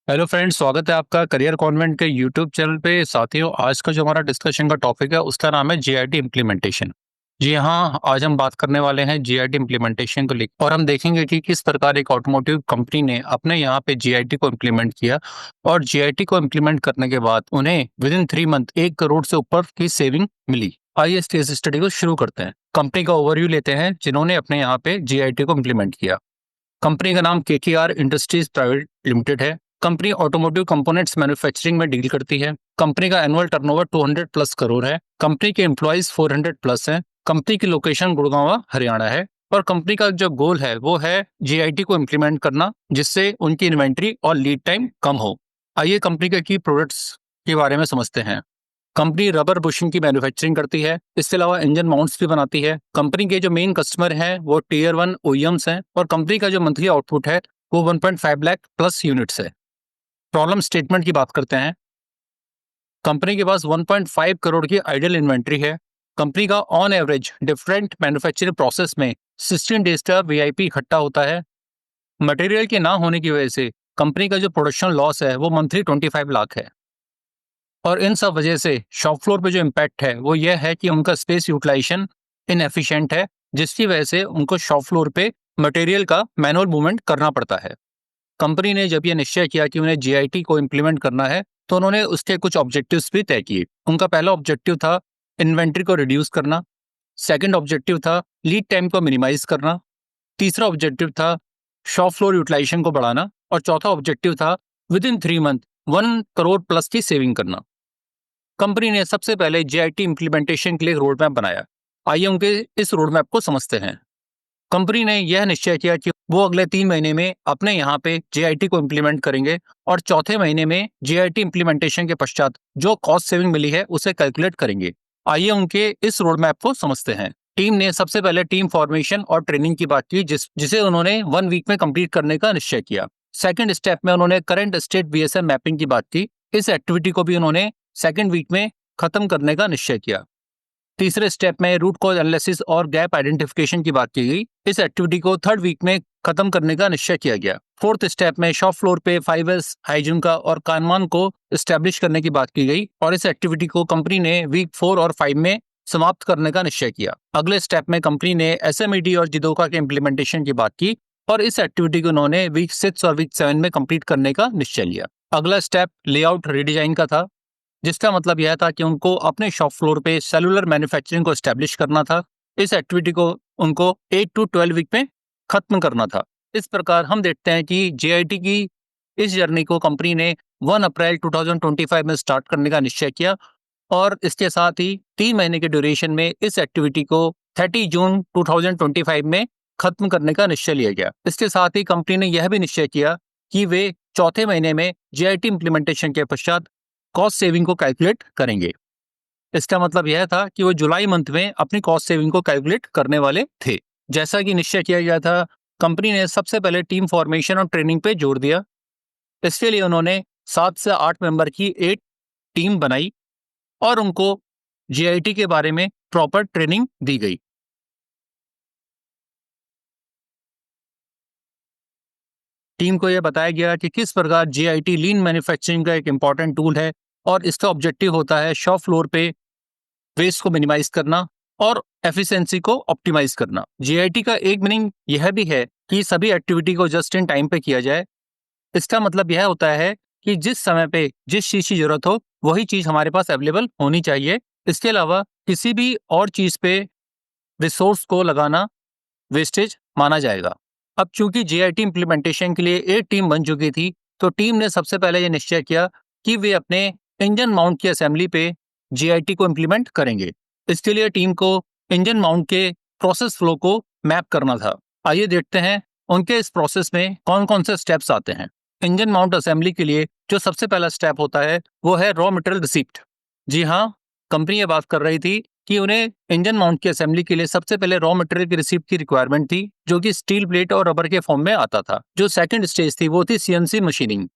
Hello friends, स्वागत है आपका करियर कॉन्वेंट के यूट्यूब चैनल पे। साथियों, आज का जो हमारा डिस्कशन का टॉपिक है उसका नाम है जीआईटी इम्प्लीमेंटेशन। जी हाँ, आज हम बात करने वाले हैं जीआईटी इम्प्लीमेंटेशन को लेकर और हम देखेंगे कि किस प्रकार एक ऑटोमोटिव कंपनी ने अपने यहाँ पे जीआईटी को इम्प्लीमेंट किया और जीआईटी को इम्प्लीमेंट करने के बाद उन्हें विद इन 3 मंथ 1 करोड़ से ऊपर की सेविंग मिली। आइए इस केस स्टडी को शुरू करते हैं। कंपनी का ओवरव्यू लेते हैं जिन्होंने अपने यहाँ पे जीआईटी को इम्प्लीमेंट किया। कंपनी का नाम केकेआर इंडस्ट्रीज प्राइवेट लिमिटेड है। कंपनी ऑटोमोटिव कंपोनेंट्स मैन्युफैक्चरिंग में डील करती है। कंपनी का एनुअल टर्नओवर 200 प्लस करोड़ है। कंपनी के एम्प्लॉइज 400 प्लस हैं। कंपनी की लोकेशन गुड़गांव हरियाणा है और कंपनी का जो गोल है वो है जीआईटी को इम्प्लीमेंट करना, जिससे उनकी इन्वेंट्री और लीड टाइम कम हो। आइए कंपनी के की प्रोडक्ट्स के बारे में समझते हैं। कंपनी रबर बुशिंग की मैन्युफैक्चरिंग करती है। इसके अलावा इंजन माउंट्स भी बनाती है। कंपनी के जो मेन कस्टमर हैं वो टीयर 1 ओईएम्स हैं और कंपनी का जो मंथली आउटपुट है वो 1.5 लाख प्लस यूनिट्स है। प्रॉब्लम स्टेटमेंट की बात करते हैं। कंपनी के पास 1.5 करोड़ की आइडियल इन्वेंट्री है। कंपनी का on average different manufacturing process में 16 डेज का वीआईपी इकट्ठा होता है। मटेरियल के ना होने की वजह से कंपनी का जो प्रोडक्शन लॉस है वो मंथली 25 लाख है। और इन सब वजह से शॉप फ्लोर पे जो इम्पैक्ट है वो यह है कि उनका स्पेस यूटिलाइजेशन इनएफिशिएंट है, जिसकी वजह से उनको शॉप फ्लोर पे मटेरियल का मैनुअल मूवमेंट करना पड़ता है। कंपनी ने जब यह निश्चय किया कि उन्हें जीआईटी को इम्प्लीमेंट करना है तो उन्होंने उसके कुछ ऑब्जेक्टिव्स भी तय किए। उनका पहला ऑब्जेक्टिव था इन्वेंट्री को रिड्यूस करना। सेकंड ऑब्जेक्टिव था लीड टाइम को मिनिमाइज करना। तीसरा ऑब्जेक्टिव था शॉप फ्लोर यूटिलाइजेशन को बढ़ाना और चौथा ऑब्जेक्टिव था with in 3 month 1 crore plus की सेविंग करना। कंपनी ने सबसे पहले जीआईटी इम्प्लीमेंटेशन के लिए रोड मैप बनाया। आइए उनके इस रोड मैप को समझते हैं। कंपनी ने यह निश्चय किया कि वो अगले 3 महीने में अपने यहाँ पे जीआईटी को इम्प्लीमेंट करेंगे और चौथे महीने में जीआईटी इम्प्लीमेंटेशन के पश्चात जो कॉस्ट सेविंग मिली है उसे कैलकुलेट करेंगे। आइए उनके इस रोड मैप को समझते हैं। टीम ने सबसे पहले टीम फॉर्मेशन और ट्रेनिंग की बात की, जिसे उन्होंने 1 वीक में कंप्लीट करने का निश्चय किया। सेकंड स्टेप में उन्होंने करंट स्टेट बीएसएम मैपिंग की बात की। इस एक्टिविटी को भी उन्होंने 2nd वीक में खत्म करने का निश्चय किया। तीसरे स्टेप में रूट कॉज एनालिसिस और गैप आइडेंटिफिकेशन की बात की गई। इस एक्टिविटी को 3rd वीक में खत्म करने का निश्चय किया गया। फोर्थ स्टेप में शॉप फ्लोर पे 5S हाइजीन का और कानमान को एस्टेब्लिश करने की बात की गई और इस एक्टिविटी को कंपनी ने वीक 4 और 5 में समाप्त करने का निश्चय किया। अगले स्टेप में कंपनी ने एसएमईडी और जिदोका के इम्प्लीमेंटेशन की बात की और इस एक्टिविटी को उन्होंने वीक 6 और वीक 7 में कंप्लीट करने का निश्चय लिया। अगला स्टेप लेआउट रिडिजाइन का था, जिसका मतलब यह था कि उनको अपने शॉप फ्लोर पे सेलुलर मैन्युफैक्चरिंग को एस्टेब्लिश करना था। इस एक्टिविटी को उनको 8 to 12 वीक में खत्म करना था। इस प्रकार हम देखते हैं कि जीआईटी की इस जर्नी को कंपनी ने 1 अप्रैल 2025 में स्टार्ट करने का निश्चय किया और इसके साथ ही 3 महीने के ड्यूरेशन में इस एक्टिविटी को 30 जून 2025 में खत्म करने का निश्चय लिया गया। इसके साथ ही कंपनी ने यह भी निश्चय किया कि वे चौथे महीने में जीआईटी इम्प्लीमेंटेशन के पश्चात कॉस्ट सेविंग को कैलकुलेट करेंगे। इसका मतलब यह था कि वो जुलाई मंथ में अपनी कॉस्ट सेविंग को कैलकुलेट करने वाले थे। जैसा कि निश्चय किया गया था, कंपनी ने सबसे पहले टीम फॉर्मेशन और ट्रेनिंग पे जोर दिया। इसके लिए उन्होंने 7 से 8 मेंबर की एक टीम बनाई और उनको जीआईटी के बारे में प्रॉपर ट्रेनिंग दी गई। टीम को यह बताया गया कि किस प्रकार जीआईटी लीन मैन्युफैक्चरिंग का एक इंपॉर्टेंट टूल है और इसका ऑब्जेक्टिव होता है शॉप फ्लोर पे वेस्ट को मिनिमाइज करना और एफिशिएंसी को ऑप्टिमाइज करना। जीआईटी का एक मीनिंग यह भी है कि सभी एक्टिविटी को जस्ट इन टाइम पे किया जाए। इसका मतलब यह होता है कि जिस समय पे जिस चीज की जरूरत हो वही चीज हमारे पास अवेलेबल होनी चाहिए। इसके अलावा किसी भी और चीज पे रिसोर्स को लगाना वेस्टेज माना जाएगा। अब चूंकि जीआईटी इम्प्लीमेंटेशन के लिए एक टीम बन चुकी थी, तो टीम ने सबसे पहले यह निश्चय किया कि वे अपने इंजन माउंट की असेंबली पे जीआईटी को इम्प्लीमेंट करेंगे। इसके लिए टीम को इंजन माउंट के प्रोसेस फ्लो को मैप करना था। आइए देखते हैं उनके इस प्रोसेस में कौन कौन से स्टेप्स आते हैं। इंजन माउंट असेंबली के लिए जो सबसे पहला स्टेप होता है वो है रॉ मटेरियल रिसिप्ट। जी हाँ, कंपनी ये बात कर रही थी कि उन्हें इंजन माउंट की असेंबली के लिए सबसे पहले रॉ मटेरियल की रिसिप्ट की रिक्वायरमेंट थी, जो कि स्टील प्लेट और रबर के फॉर्म में आता था। जो सेकंड स्टेज थी वो थी सीएनसी मशीनिंग।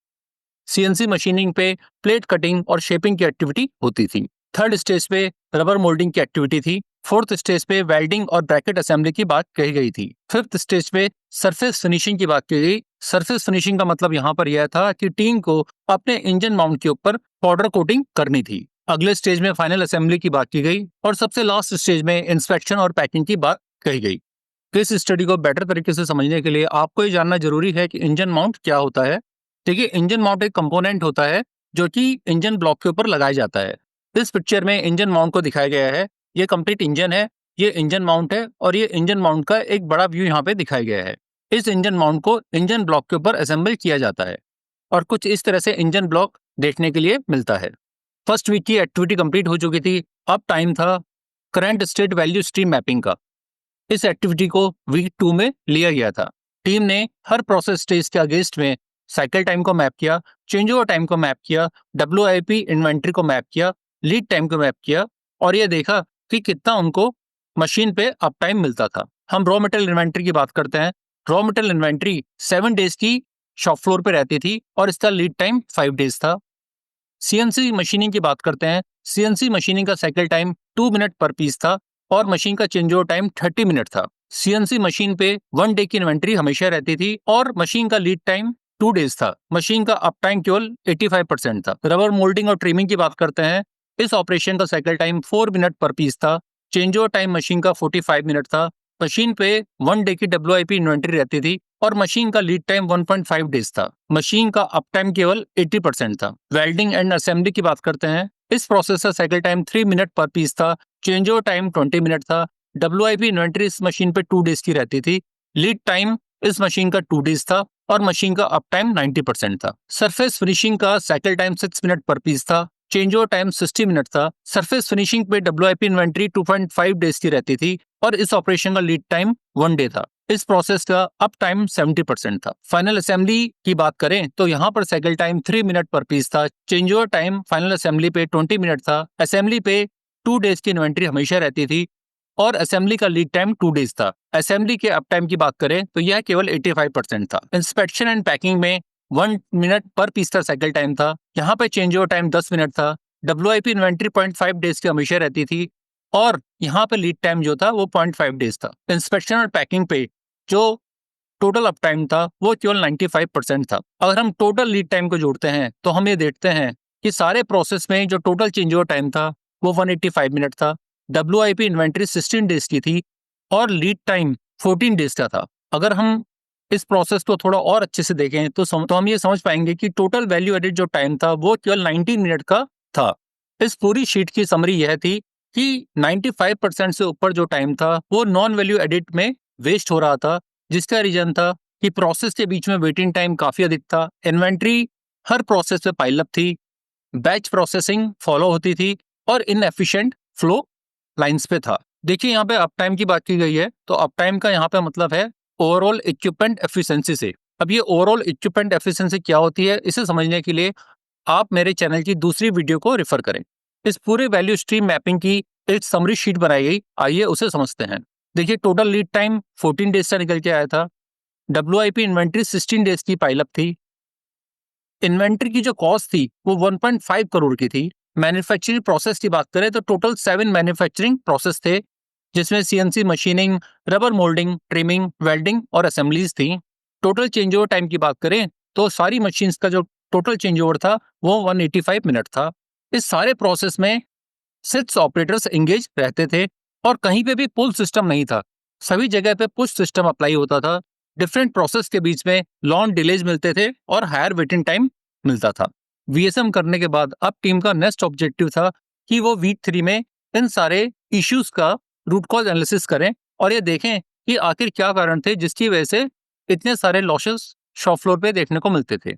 सीएनसी मशीनिंग पे प्लेट कटिंग और शेपिंग की एक्टिविटी होती थी। थर्ड स्टेज पे रबर मोल्डिंग की एक्टिविटी थी। फोर्थ स्टेज पे वेल्डिंग और ब्रैकेट असेंबली की बात कही गई थी। फिफ्थ स्टेज पे सरफेस फिनिशिंग की बात की गई सरफेस फिनिशिंग का मतलब यहाँ पर यह था कि टीम को अपने इंजन माउंट के ऊपर पाउडर कोटिंग करनी थी। अगले स्टेज में फाइनल असेंबली की बात की गई और सबसे लास्ट स्टेज में इंस्पेक्शन और पैकिंग की बात कही गई। इस स्टडी को बेटर तरीके से समझने के लिए आपको ये जानना जरूरी है कि इंजन माउंट क्या होता है। देखिए, इंजन माउंट एक कंपोनेंट होता है जो कि इंजन ब्लॉक के ऊपर लगाया जाता है। इस पिक्चर में इंजन माउंट को दिखाया गया है। ये कंप्लीट इंजन है, ये इंजन माउंट है और ये इंजन माउंट का एक बड़ा व्यू यहाँ पे दिखाया गया है। इस इंजन माउंट को इंजन ब्लॉक के ऊपर असेंबल किया जाता है और कुछ इस तरह से इंजन ब्लॉक देखने के लिए मिलता है। फर्स्ट वीक की एक्टिविटी कंप्लीट हो चुकी थी। अब टाइम था current state value stream mapping का। इस एक्टिविटी को वीक 2 में लिया गया था। टीम ने हर प्रोसेस स्टेज के अगेंस्ट में साइकिल टाइम को मैप किया, चेंज ओवर टाइम को मैप किया, WIP इन्वेंट्री को मैप किया, लीड टाइम को मैप किया और ये देखा कि कितना उनको मशीन पे अप टाइम मिलता था। हम रॉ मटेरियल इन्वेंट्री की बात करते हैं। रॉ मटेरियल इन्वेंट्री 7 डेज की शॉप फ्लोर पे रहती थी और इसका लीड टाइम 5 डेज था। CNC मशीनिंग की बात करते हैं। CNC मशीनिंग का साइकिल टाइम 2 मिनट पर पीस था और मशीन का चेंज ओवर टाइम 30 मिनट था। CNC मशीन पे 1 डे की इन्वेंट्री हमेशा रहती थी और मशीन का लीड टाइम 2 डेज था। मशीन का अप टाइम केवल 85% था। रबर मोल्डिंग और ट्रिमिंग की बात करते हैं। इस ऑपरेशन का साइकिल टाइम 4 मिनट पर पीस था। चेंज ओवर टाइम मशीन का 45 मिनट था। मशीन पे 1 डे की WIP इन्वेंट्री रहती थी और मशीन का लीड टाइम 1.5 डेज था। मशीन का अप टाइम केवल 80% था। वेल्डिंग एंड असेंबली की बात करते हैं। इस प्रोसेस का साइकिल टाइम 3 मिनट पर पीस था। चेंज ओवर टाइम 20 मिनट था। WIP इन्वेंट्री इस मशीन पे 2 डेज की रहती थी। लीड टाइम इस मशीन का 2 डेज था और मशीन का अप टाइम 90% था। सरफेस फिनिशिंग का साइकिल टाइम 6 मिनट पर पीस था। चेंज ओवर टाइम 60 मिनट था। सरफेस फिनिशिंग पे WIP इन्वेंट्री 2.5 डेज की रहती थी और इस ऑपरेशन का लीड टाइम 1 डे था। इस प्रोसेस का अप टाइम 70% था। फाइनल असेंबली की बात करें तो यहाँ पर साइकिल टाइम 3 मिनट पर पीस था। Change over time final assembly पे 20 मिनट था। असेंबली पे 2 डेज की इन्वेंट्री हमेशा रहती थी और असेंबली का लीड टाइम 2 डेज था। असेंबली के अप टाइम की बात करें तो यह केवल 85% था। इंस्पेक्शन एंड पैकिंग में 1 मिनट पर पीस का साइकिल टाइम था। यहाँ पे चेंज ओवर टाइम 10 मिनट था। WIP इन्वेंट्री 0.5 डेज की हमेशा रहती थी और यहाँ पे लीड टाइम जो था वो 0.5 डेज था। इंस्पेक्शन और पैकिंग पे जो टोटल अप टाइम था वो केवल 95% था। अगर हम टोटल लीड टाइम को जोड़ते हैं तो हम ये देखते हैं कि सारे प्रोसेस में जो टोटल चेंज ओवर टाइम था वो 185 मिनट था। WIP इन्वेंट्री 16 डेज की थी और लीड टाइम 14 डेज का था। अगर हम इस प्रोसेस को थोड़ा और अच्छे से देखें तो हम ये समझ पाएंगे कि टोटल वैल्यू एडिड जो टाइम था वो केवल 19 मिनट का था। इस पूरी शीट की समरी यह थी कि 95% से ऊपर जो टाइम था वो नॉन वैल्यू एडिट में वेस्ट हो रहा था, जिसका रीजन था कि प्रोसेस के बीच में वेटिंग टाइम काफी अधिक था। इन्वेंट्री हर प्रोसेस पे पाइल अप थी, बैच प्रोसेसिंग फॉलो होती थी और इनएफिशिएंट फ्लो लाइंस पे था। देखिए, यहाँ पे अप टाइम की बात की गई है तो अप टाइम का यहाँ पे मतलब है ओवरऑल इक्विपमेंट एफिशिएंसी से। अब ये ओवरऑल इक्विपमेंट एफिशिएंसी क्या होती है, इसे समझने के लिए आप मेरे चैनल की दूसरी वीडियो को रेफर करें। इस पूरे वैल्यू स्ट्रीम मैपिंग की एक समरी शीट बनाई गई, आइए उसे समझते हैं। देखिए, टोटल लीड टाइम 14 डेज से निकल के आया था। WIP इन्वेंट्री 16 डेज की पाइलअप थी। इन्वेंट्री की जो कॉस्ट थी वो 1.5 करोड़ की थी। मैन्युफैक्चरिंग प्रोसेस की बात करें तो टोटल 7 मैन्युफैक्चरिंग प्रोसेस थे, जिसमें CNC machining, rubber moulding, trimming, welding और असेंबलीज थी। टोटल चेंज ओवर टाइम की बात करें तो सारी मशीन्स का जो टोटल चेंज ओवर था वो 185 मिनट था। इस सारे प्रोसेस में 6 ऑपरेटर्स एंगेज रहते थे और कहीं पे भी पुल सिस्टम नहीं था। सभी जगह पे पुश सिस्टम अप्लाई होता था। डिफरेंट प्रोसेस के बीच में लॉन्ग डिलेज मिलते थे और हायर वेटिंग टाइम मिलता था। VSM करने के बाद अब टीम का नेक्स्ट ऑब्जेक्टिव था कि वो वीक 3 में इन सारे इश्यूज का रूट कॉज एनालिसिस करें और ये देखें कि आखिर क्या कारण थे जिसकी वजह से इतने सारे लॉसेस शॉप फ्लोर पे देखने को मिलते थे।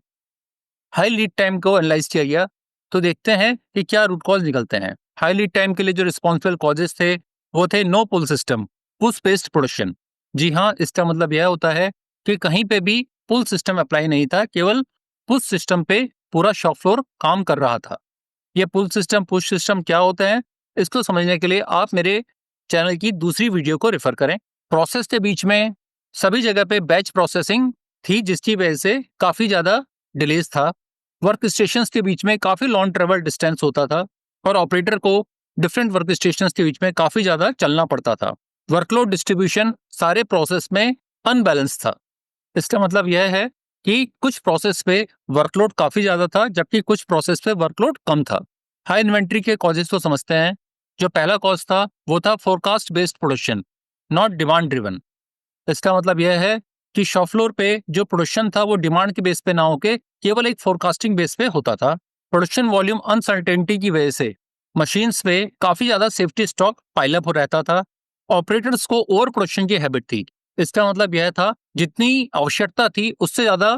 हाई लीड टाइम को एनालाइज किया गया तो देखते हैं कि क्या रूट कॉज निकलते हैं। हाई लीड टाइम के लिए जो रिस्पॉन्सिबल कॉजेस थे वो थे no pull system, push based production. जी हाँ, इसका मतलब यह होता है कि कहीं पे भी पुल सिस्टम अप्लाई नहीं था, केवल पुश सिस्टम पे पूरा शॉप फ्लोर काम कर रहा था। ये पुल सिस्टम पुश सिस्टम क्या होते हैं, इसको समझने के लिए आप मेरे चैनल की दूसरी वीडियो को रेफर करें। प्रोसेस के बीच में सभी जगह पे बैच प्रोसेसिंग थी, जिसकी वजह से काफी ज्यादा डिलेज था। वर्क स्टेशंस के बीच में काफी लॉन्ग ट्रेवल डिस्टेंस होता था और ऑपरेटर को डिफरेंट वर्क स्टेशंस के बीच में काफी ज्यादा चलना पड़ता था। वर्कलोड डिस्ट्रीब्यूशन सारे प्रोसेस में अनबैलेंस था। इसका मतलब यह है कि कुछ प्रोसेस पे वर्कलोड काफी ज्यादा था जबकि कुछ प्रोसेस पे वर्कलोड कम था। हाई इन्वेंट्री के कॉजेस को समझते हैं। जो पहला कॉज था वो था forecast based production, not demand driven. इसका मतलब यह है कि शॉप फ्लोर पे जो प्रोडक्शन था वो डिमांड के बेस पे ना होके केवल एक फोरकास्टिंग बेस पे होता था। प्रोडक्शन वॉल्यूम अनसर्टेनिटी की वजह से मशीन्स पे काफी ज्यादा सेफ्टी स्टॉक पाइलअप हो रहता था। ऑपरेटर्स को ओवर प्रोडक्शन की हैबिट थी। इसका मतलब यह था जितनी आवश्यकता थी उससे ज्यादा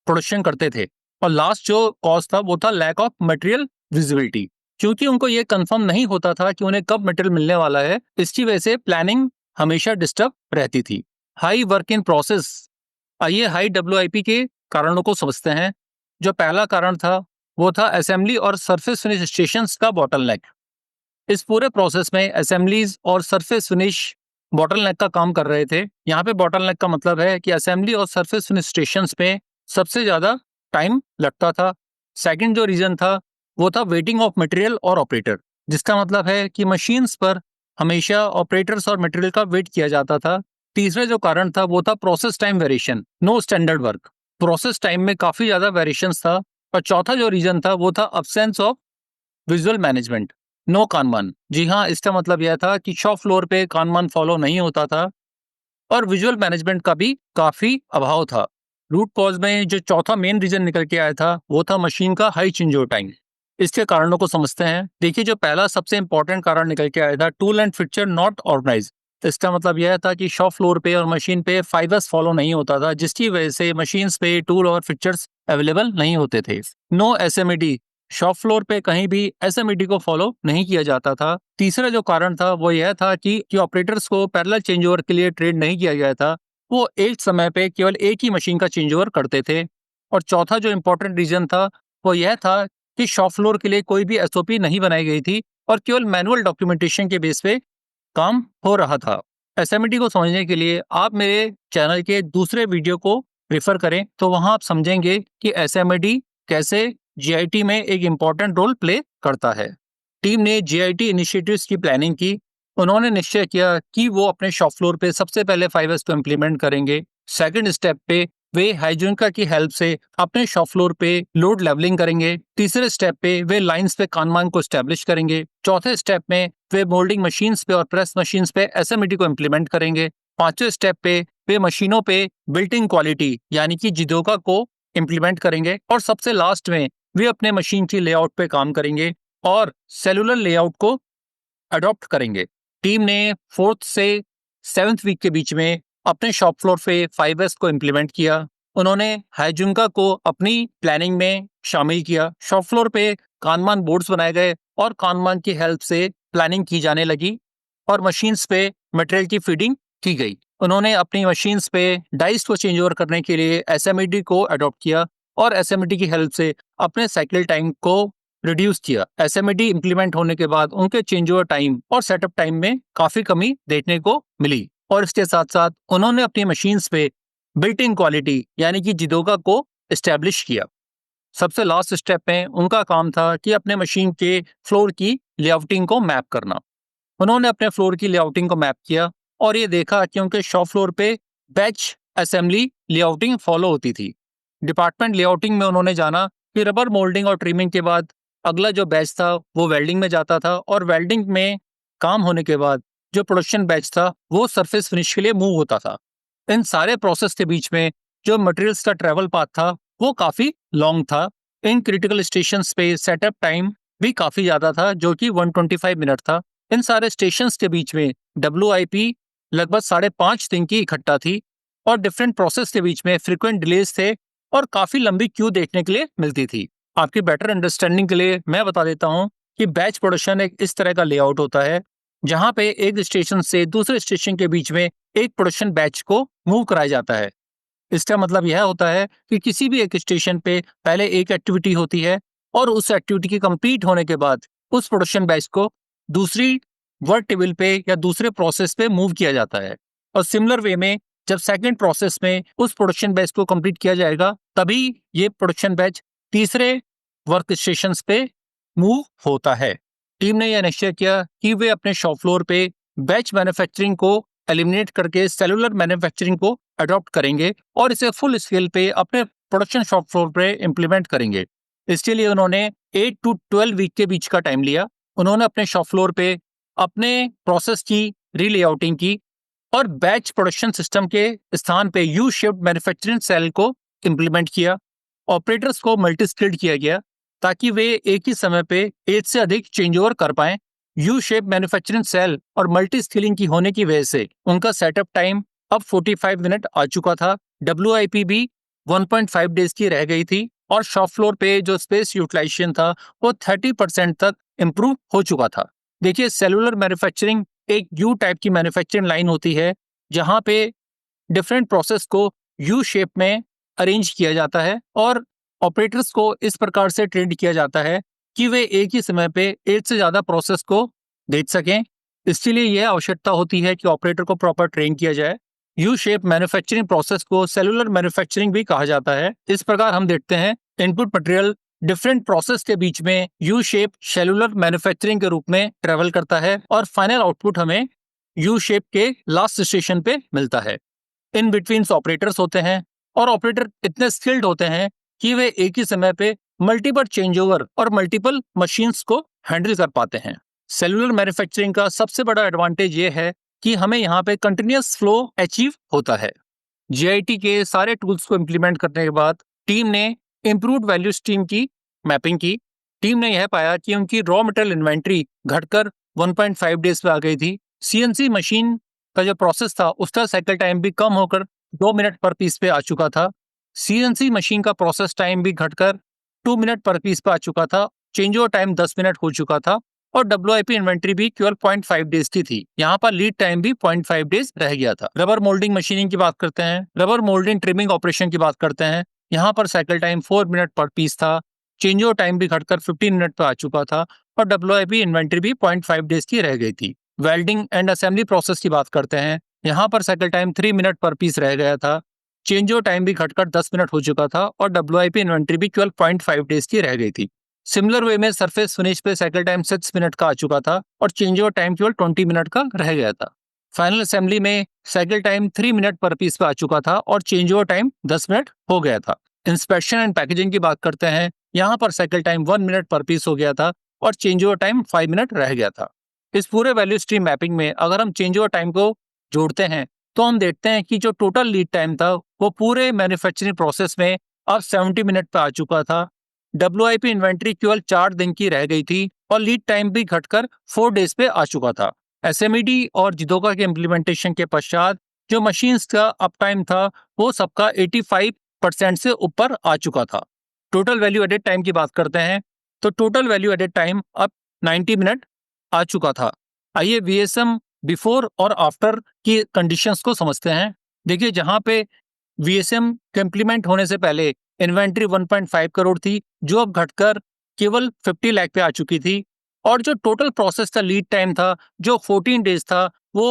प्रोडक्शन करते थे। और लास्ट जो कॉज था वो था लैक ऑफ मटेरियल विजिबिलिटी, क्योंकि उनको ये कंफर्म नहीं होता था कि उन्हें कब मटेरियल मिलने वाला है। इसकी वजह से प्लानिंग हमेशा डिस्टर्ब रहती थी। High work in process. आइए हाई डब्ल्यूआईपी के कारणों को समझते हैं। जो पहला कारण था वो था असेंबली और सरफेस फिनिश स्टेशंस का बॉटलनेक। इस पूरे प्रोसेस में असेंबलीज और सरफेस फिनिश बॉटलनेक का काम कर रहे थे। यहाँ पे बॉटलनेक का मतलब है कि असेंबली और सरफेस फिनिश स्टेशंस पे सबसे ज्यादा टाइम लगता था। सेकंड जो रीजन था वो था वेटिंग ऑफ मटेरियल और ऑपरेटर, जिसका मतलब है कि मशीन्स पर हमेशा ऑपरेटर्स और मटेरियल का वेट किया जाता था। तीसरा जो कारण था वो था process time variation, no standard work. Process time में काफी ज्यादा वेरिएशंस था। और चौथा जो रीजन था वो था absence of visual management, no kanban. जी हाँ, इसका मतलब यह था कि शॉप फ्लोर पे कानमान फॉलो नहीं होता था और विजुअल मैनेजमेंट का भी काफी अभाव था। रूट कॉज में जो चौथा मेन रीजन निकल के आया था वो था मशीन का हाई चेंज ओवर टाइम। इसके कारणों को समझते हैं। देखिए, जो पहला सबसे इंपॉर्टेंट कारण निकल के आया था, tool and fixture not organise. इसका मतलब यह था कि शॉप फ्लोर पे और मशीन पे 5S फॉलो नहीं होता था, जिसकी वजह से मशीन्स पे टूल और फिक्चर्स अवेलेबल नहीं होते थे। नो एसएमईडी, शॉप फ्लोर पे कहीं भी एसएमईडी को फॉलो नहीं किया जाता था। तीसरा जो कारण था वो यह था कि ऑपरेटर्स को पैरेलल चेंज ओवर के लिए ट्रेन नहीं किया गया था। वो एक समय पे केवल एक ही मशीन का चेंज ओवर करते थे। और चौथा जो इंपॉर्टेंट रीजन था वो यह था कि शॉप फ्लोर के लिए कोई भी एसओपी नहीं बनाई गई थी और केवल मैनुअल डॉक्यूमेंटेशन के बेस पे काम हो रहा था। एसएमईडी को समझने के लिए आप मेरे चैनल के दूसरे वीडियो को रेफर करें, तो वहां आप समझेंगे कि एसएमईडी कैसे जीआईटी में एक इम्पॉर्टेंट रोल प्ले करता है। टीम ने जीआईटी इनिशिएटिव्स की प्लानिंग की। उन्होंने निश्चय किया कि वो अपने शॉप फ्लोर पे सबसे पहले 5S को इम्प्लीमेंट करेंगे। सेकंड स्टेप पे वे हाइजूनिका की हेल्प से अपने शॉप फ्लोर पे लोड लेवलिंग करेंगे। तीसरे स्टेप पे वे लाइंस पे कानमान को स्टैब्लिश करेंगे। चौथे स्टेप में वे मोल्डिंग मशीन्स पे और प्रेस मशीन्स पे एसएमईडी को इम्प्लीमेंट करेंगे। पांचवें स्टेप पे वे मशीनों पे बिल्ट इन क्वालिटी यानी कि जिदोका को इम्प्लीमेंट करेंगे। और सबसे लास्ट में वे अपने मशीन की लेआउट पे काम करेंगे और सेलुलर लेआउट को अडॉप्ट करेंगे। टीम ने फोर्थ से सेवेंथ वीक के बीच में अपने शॉप फ्लोर पे 5S को इम्प्लीमेंट किया। उन्होंने हाइजुंका को अपनी प्लानिंग में शामिल किया। शॉप फ्लोर पे कानमान बोर्ड्स बनाए गए और कानमान की हेल्प से प्लानिंग की जाने लगी और मशीन्स पे मटेरियल की फीडिंग की गई। उन्होंने अपनी मशीन्स पे डाइस को चेंज ओवर करने के लिए एसएमईडी को अडॉप्ट किया और एसएमईडी की हेल्प से अपने साइकिल टाइम को रिड्यूस किया। एसएमईडी इंप्लीमेंट होने के बाद उनके चेंज ओवर टाइम और सेटअप टाइम में काफी कमी देखने को मिली। और इसके साथ साथ उन्होंने अपनी मशीन्स पे बिल्ट इन क्वालिटी यानी कि जिदोका को एस्टेब्लिश किया। सबसे लास्ट स्टेप में उनका काम था कि अपने मशीन के फ्लोर की लेआउटिंग को मैप करना। उन्होंने अपने फ्लोर की लेआउटिंग को मैप किया और ये देखा कि उनके शॉप फ्लोर पे बैच असेंबली लेआउटिंग फॉलो होती थी। डिपार्टमेंट लेआउटिंग में उन्होंने जाना कि रबर मोल्डिंग और ट्रिमिंग के बाद अगला जो बैच था वो वेल्डिंग में जाता था और वेल्डिंग में काम होने के बाद जो प्रोडक्शन बैच था वो सरफेस फिनिश के लिए मूव होता था। इन सारे प्रोसेस के बीच में जो मटेरियल्स का ट्रेवल पाथ था वो काफी लॉन्ग था। इन क्रिटिकल स्टेशंस पे सेटअप टाइम भी काफी ज्यादा था जो कि 125 मिनट था। इन सारे स्टेशंस के बीच में डब्ल्यूआईपी लगभग 5.5 दिन की इकट्ठा थी और डिफरेंट प्रोसेस के बीच में फ्रीक्वेंट डिलेज थे और काफी लंबी क्यू देखने के लिए मिलती थी। आपकी बेटर अंडरस्टैंडिंग के लिए मैं बता देता हूँ कि बैच प्रोडक्शन एक इस तरह का लेआउट होता है जहाँ पे एक स्टेशन से दूसरे स्टेशन के बीच में एक प्रोडक्शन बैच को मूव कराया जाता है। इसका मतलब यह होता है कि किसी भी एक स्टेशन पे पहले एक एक्टिविटी होती है और उस एक्टिविटी के कंप्लीट होने के बाद उस प्रोडक्शन बैच को दूसरी वर्क टेबल पे या दूसरे प्रोसेस पे मूव किया जाता है। और सिमिलर वे में जब सेकंड प्रोसेस में उस प्रोडक्शन बैच को कंप्लीट किया जाएगा तभी ये प्रोडक्शन बैच तीसरे वर्क स्टेशन पे मूव होता है। टीम ने यह निश्चय किया कि वे अपने शॉप फ्लोर पे बैच मैन्युफैक्चरिंग को एलिमिनेट करके सेलुलर मैन्युफैक्चरिंग को अडॉप्ट करेंगे और इसे फुल स्केल पे अपने प्रोडक्शन शॉप फ्लोर पे इम्प्लीमेंट करेंगे। इसके लिए उन्होंने 8 टू 12 वीक के बीच का टाइम लिया। उन्होंने अपने शॉप फ्लोर पे अपने प्रोसेस की रीलेआउटिंग की और बैच प्रोडक्शन सिस्टम के स्थान पे यू शेप्ड मैन्युफैक्चरिंग सेल को इम्प्लीमेंट किया। ऑपरेटर्स को मल्टी स्किल्ड किया गया ताकि वे एक ही समय पे एक से अधिक चेंज ओवर कर पाएं। यू शेप मैन्युफैक्चरिंग सेल और मल्टी स्किलिंग की होने की वजह से उनका सेटअप टाइम अब 45 मिनट आ चुका था। WIP भी 1.5 डेज की रह गई थी और शॉप फ्लोर पे जो स्पेस यूटिलाइजेशन था वो 30% तक इम्प्रूव हो चुका था। देखिए, सेलुलर मैन्युफैक्चरिंग एक यू टाइप की मैन्युफैक्चरिंग लाइन होती है जहां पे डिफरेंट प्रोसेस को यू शेप में अरेंज किया जाता है और ऑपरेटर्स को इस प्रकार से ट्रेन किया जाता है कि वे एक ही समय पे एक से ज्यादा प्रोसेस को देख सकें। इसके लिए यह आवश्यकता होती है कि ऑपरेटर को प्रॉपर ट्रेन किया जाए। यू शेप मैन्युफैक्चरिंग प्रोसेस को सेलुलर मैन्युफैक्चरिंग भी कहा जाता है। इस प्रकार हम देखते हैं इनपुट मटेरियल डिफरेंट प्रोसेस के बीच में यू शेप सेलुलर मैन्युफैक्चरिंग के रूप में ट्रेवल करता है और फाइनल आउटपुट हमें यू शेप के लास्ट स्टेशन पे मिलता है। इन बिटवीन ऑपरेटर्स होते हैं और ऑपरेटर इतने स्किल्ड होते हैं कि वे एक ही समय पे मल्टीपल चेंज ओवर और मल्टीपल मशीन्स को हैंडल कर पाते हैं। सेलुलर मैन्युफैक्चरिंग का सबसे बड़ा एडवांटेज ये है कि हमें यहाँ पे कंटिन्यूअस फ्लो अचीव होता है। GIT के सारे टूल्स को इम्प्लीमेंट करने के बाद टीम ने इम्प्रूव्ड वैल्यू स्ट्रीम की मैपिंग की। टीम ने यह पाया कि उनकी रॉ मटेरियल इन्वेंट्री घटकर 1.5 डेज पे आ गई थी। CNC मशीन का जो प्रोसेस था उसका साइकिल टाइम भी कम होकर 2 मिनट पर पीस पे आ चुका था। CNC मशीन का प्रोसेस टाइम भी घटकर 2 मिनट पर पीस पे आ चुका था। चेंज ओवर टाइम 10 मिनट हो चुका था और WIP इन्वेंट्री भी केवल 0.5 डेज की थी। यहाँ पर लीड टाइम भी 0.5 डेज रह गया था। रबर मोल्डिंग मशीनिंग की बात करते हैं, रबर मोल्डिंग ट्रिमिंग ऑपरेशन की बात करते हैं। यहाँ पर साइकिल टाइम 4 मिनट पर पीस था। चेंज ओवर टाइम भी घटकर 15 मिनट पर आ चुका था और WIP इन्वेंट्री भी 0.5 डेज की रह गई थी। वेल्डिंग एंड असेंबली प्रोसेस की बात करते हैं। यहाँ पर साइकिल टाइम 3 मिनट पर पीस रह गया था। चेंज ओवर टाइम भी घटकर 10 मिनट हो चुका था और WIP इन्वेंट्री भी केवल 0.5 डेज की रह गई थी। सिमिलर वे में सरफेस फिनिश पे साइकिल टाइम 6 मिनट का आ चुका था और चेंज ओवर टाइम केवल 20 मिनट का रह गया था। फाइनल असेंबली में साइकिल टाइम 3 मिनट पर पीस पे आ चुका था और चेंज ओवर टाइम 10 मिनट हो गया था। इंस्पेक्शन एंड पैकेजिंग की बात करते हैं। यहाँ पर साइकिल टाइम 1 मिनट पर पीस हो गया था और चेंज ओवर टाइम 5 मिनट रह गया था। इस पूरे वैल्यू स्ट्रीम मैपिंग में अगर हम चेंज ओवर टाइम को जोड़ते हैं तो हम देखते हैं कि जो टोटल लीड टाइम था वो पूरे मैन्युफैक्चरिंग प्रोसेस में अब 70 मिनट पे आ चुका था। WIP इन्वेंट्री केवल 4 दिन की रह गई थी और लीड टाइम भी घटकर 4 डेज पे आ चुका था। SMED और जिदोका के इम्प्लीमेंटेशन के पश्चात जो मशीन्स का अप टाइम था वो सबका 85% से ऊपर आ चुका था। टोटल वैल्यू एडेड टाइम की बात करते हैं तो टोटल वैल्यू एडेड टाइम अब 90 मिनट आ चुका था। आइए VSM बिफोर और आफ्टर की कंडीशंस को समझते हैं। देखिए, जहां पे VSM के इम्प्लीमेंट होने से पहले इन्वेंट्री 1.5 करोड़ थी जो अब घटकर केवल 50 लाख पे आ चुकी थी और जो टोटल प्रोसेस का लीड टाइम था जो 14 डेज था वो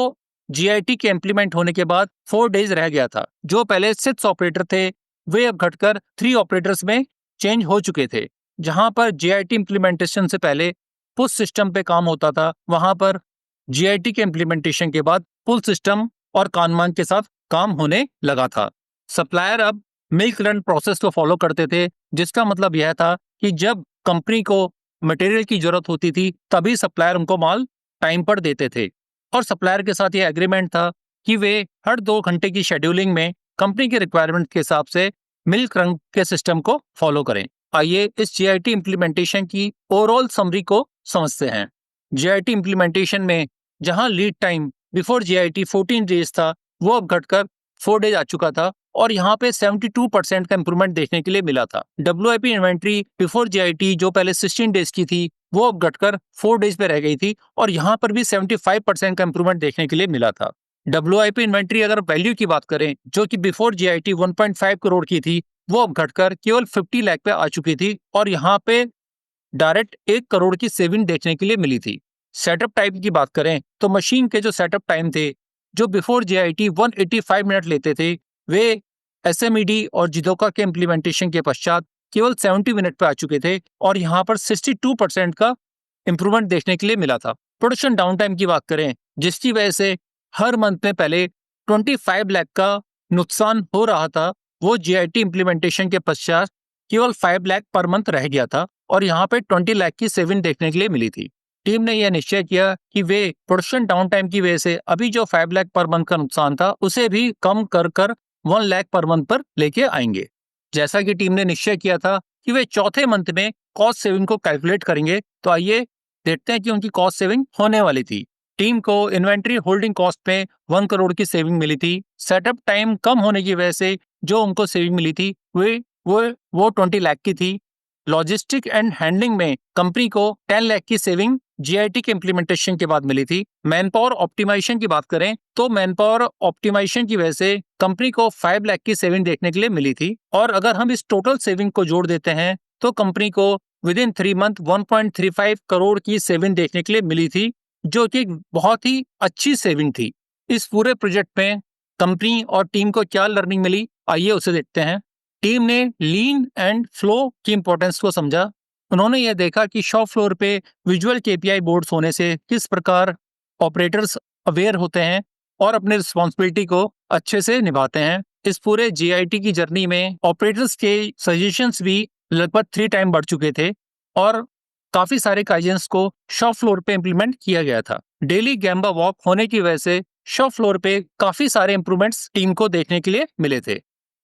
GIT के इम्प्लीमेंट होने के बाद 4 डेज रह गया था। जो पहले 6 ऑपरेटर थे वे अब घटकर 3 ऑपरेटर्स में चेंज हो चुके थे। जहां पर GIT इम्प्लीमेंटेशन से पहले पुश सिस्टम पे काम होता था वहां पर GIT के इम्प्लीमेंटेशन के बाद पुल सिस्टम और कानमान के साथ काम होने लगा था। सप्लायर अब मिल्क रन प्रोसेस को फॉलो करते थे जिसका मतलब यह था कि जब कंपनी को मटेरियल की जरूरत होती थी तभी सप्लायर उनको माल टाइम पर देते थे और सप्लायर के साथ यह एग्रीमेंट था कि वे हर 2 घंटे की शेड्यूलिंग में कंपनी के रिक्वायरमेंट के हिसाब से मिल्क रन के सिस्टम को फॉलो करें। आइए इस GIT इम्प्लीमेंटेशन की ओवरऑल समरी को समझते हैं। GIT इम्प्लीमेंटेशन में जहां lead time before GIT 14 days था वो अब घटकर 4 डेज आ चुका था और यहाँ पे 72% का इंप्रूवमेंट देखने के लिए मिला था। WIP इन्वेंट्री बिफोर GIT जो पहले 16 डेज की थी वो अब घटकर 4 डेज पे रह गई थी और यहाँ पर भी 75% का इंप्रूवमेंट देखने के लिए मिला था। WIP इन्वेंट्री अगर वैल्यू की बात करें जो कि बिफोर GIT 1.5 करोड़ की थी वो अब घटकर केवल 50 लाख पे आ चुकी थी और यहाँ पे डायरेक्ट 1 करोड़ की सेविंग देखने के लिए मिली थी। सेटअप टाइम की बात करें तो मशीन के जो सेटअप टाइम थे जो बिफोर GIT 185 मिनट लेते थे वे SMED और जिदोका के इम्प्लीमेंटेशन के पश्चात केवल 70 मिनट पे आ चुके थे और यहाँ पर 62% का इंप्रूवमेंट देखने के लिए मिला था। प्रोडक्शन डाउन टाइम की बात करें जिसकी वजह से हर मंथ में पहले 25 लाख का नुकसान हो रहा था वो जीआईटी इम्प्लीमेंटेशन के पश्चात केवल 5 लाख पर मंथ रह गया था और यहाँ पे 20 लाख की सेविंग देखने के लिए मिली थी। टीम ने यह निश्चय किया कि वे प्रोडक्शन डाउन टाइम की वजह से अभी जो 5 लाख पर मंथ का नुकसान था उसे भी कम कर 1 लाख पर मंथ पर लेके आएंगे। जैसा कि टीम ने निश्चय किया था कि वे चौथे मंथ में कॉस्ट सेविंग को कैलकुलेट करेंगे, तो आइए देखते हैं कि उनकी कॉस्ट सेविंग होने वाली थी। टीम को इन्वेंट्री होल्डिंग कॉस्ट में 1 करोड़ की सेविंग मिली थी। सेटअप टाइम कम होने की वजह से जो उनको सेविंग मिली थी वो 20 लाख की थी। लॉजिस्टिक एंड हैंडलिंग में कंपनी को 10 लाख की सेविंग जीआईटी के इम्प्लीमेंटेशन के बाद मिली थी। मैन पावर ऑप्टिमाइजेशन की बात करें तो मैन पावर ऑप्टिमाइजेशन की वजह से कंपनी को 5 लाख की सेविंग देखने के लिए मिली थी। और अगर हम इस टोटल सेविंग को जोड़ देते हैं तो कंपनी को विद इन 3 मंथ 1.35 करोड़ की सेविंग देखने के लिए मिली थी, जो कि बहुत ही अच्छी सेविंग थी। इस पूरे प्रोजेक्ट में कंपनी और टीम को क्या लर्निंग मिली, आइए उसे देखते हैं। टीम ने लीन एंड फ्लो की इंपॉर्टेंस को समझा। उन्होंने यह देखा कि शॉप फ्लोर पे विजुअल केपीआई बोर्ड्स होने से किस प्रकार ऑपरेटर्स अवेयर होते हैं और अपने रिस्पॉन्सिबिलिटी को अच्छे से निभाते हैं। इस पूरे जीआईटी की जर्नी में ऑपरेटर्स के सजेशंस भी लगभग 3 टाइम बढ़ चुके थे और काफी सारे काइजेंस को शॉप फ्लोर पे इम्प्लीमेंट किया गया था। डेली गैम्बा वॉक होने की वजह से शॉप फ्लोर पे काफी सारे इंप्रूवमेंट्स टीम को देखने के लिए मिले थे।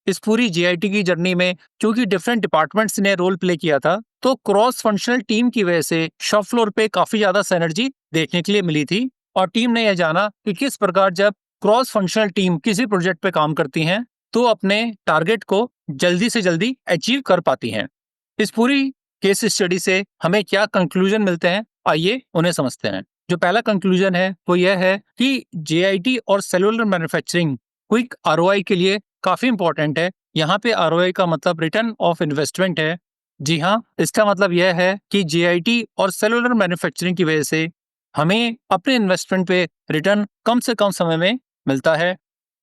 इस पूरी जीआईटी की जर्नी में क्योंकि डिफरेंट डिपार्टमेंट्स ने रोल प्ले किया था, तो क्रॉस फंक्शनल टीम की वजह से शॉप फ्लोर पे काफी ज्यादा सिनर्जी देखने के लिए मिली थी। और टीम ने यह जाना कि किस प्रकार जब क्रॉस फंक्शनल टीम किसी प्रोजेक्ट पे काम करती हैं तो अपने टारगेट को जल्दी से जल्दी अचीव कर पाती हैं। इस पूरी केस स्टडी से हमें क्या कंक्लूजन मिलते हैं, आइए उन्हें समझते हैं। जो पहला कंक्लूजन है वो यह है कि जेआईटी और सेलुलर मैन्युफैक्चरिंग क्विक आरओआई के लिए काफी इंपॉर्टेंट है। यहाँ पे आरओआई का मतलब रिटर्न ऑफ इन्वेस्टमेंट है। जी हाँ, इसका मतलब यह है कि जेआईटी और सेलुलर मैन्युफैक्चरिंग की वजह से हमें अपने इन्वेस्टमेंट पे रिटर्न कम से कम समय में मिलता है।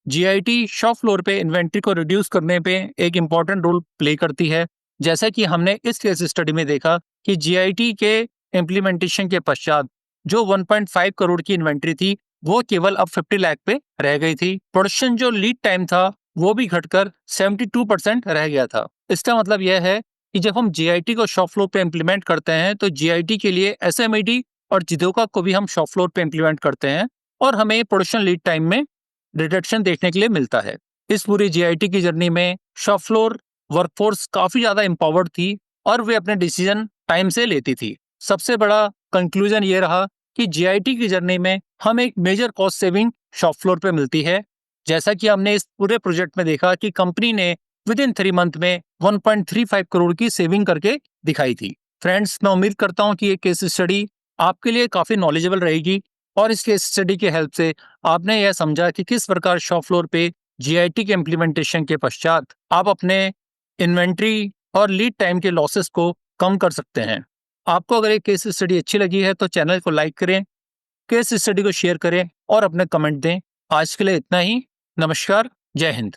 जीआईटी शॉप फ्लोर पे इन्वेंट्री को रिड्यूस करने पे एक इम्पॉर्टेंट रोल प्ले करती है। जैसा कि हमने इस केस स्टडी में देखा कि जीआईटी के इम्प्लीमेंटेशन के पश्चात जो 1.5 करोड़ की इन्वेंट्री थी वो केवल अब 50 लाख पे रह गई थी। प्रोडक्शन जो लीड टाइम था वो भी घटकर 72% रह गया था। इसका मतलब यह है कि जब हम जीआईटी को शॉप फ्लोर पे इम्प्लीमेंट करते हैं तो जीआईटी के लिए एसएमईडी और जिदोका को भी हम शॉप फ्लोर पे इम्प्लीमेंट करते हैं और हमें प्रोडक्शन लीड टाइम में रिडक्शन देखने के लिए मिलता है। इस पूरी जीआईटी की जर्नी में शॉप फ्लोर वर्कफोर्स काफी ज्यादा एम्पावर्ड थी और वे अपने डिसीजन टाइम से लेती थी। सबसे बड़ा कंक्लूजन ये रहा कि जीआईटी की जर्नी में हम एक major cost saving shop floor पे मिलती है। जैसा कि हमने इस पूरे प्रोजेक्ट में देखा कि कंपनी ने विद इन 3 मंथ में 1.35 करोड़ की सेविंग करके दिखाई थी। फ्रेंड्स, मैं उम्मीद करता हूँ कि ये केस स्टडी आपके लिए काफी नॉलेजेबल रहेगी और इस केस स्टडी के हेल्प से आपने यह समझा कि किस प्रकार शॉप फ्लोर पे जीआईटी के इम्प्लीमेंटेशन के पश्चात आप अपने इन्वेंट्री और लीड टाइम के लॉसेस को कम कर सकते हैं। आपको अगर ये केस स्टडी अच्छी लगी है तो चैनल को लाइक करें, केस स्टडी को शेयर करें और अपने कमेंट दें। आज के लिए इतना ही। नमस्कार, जय हिंद।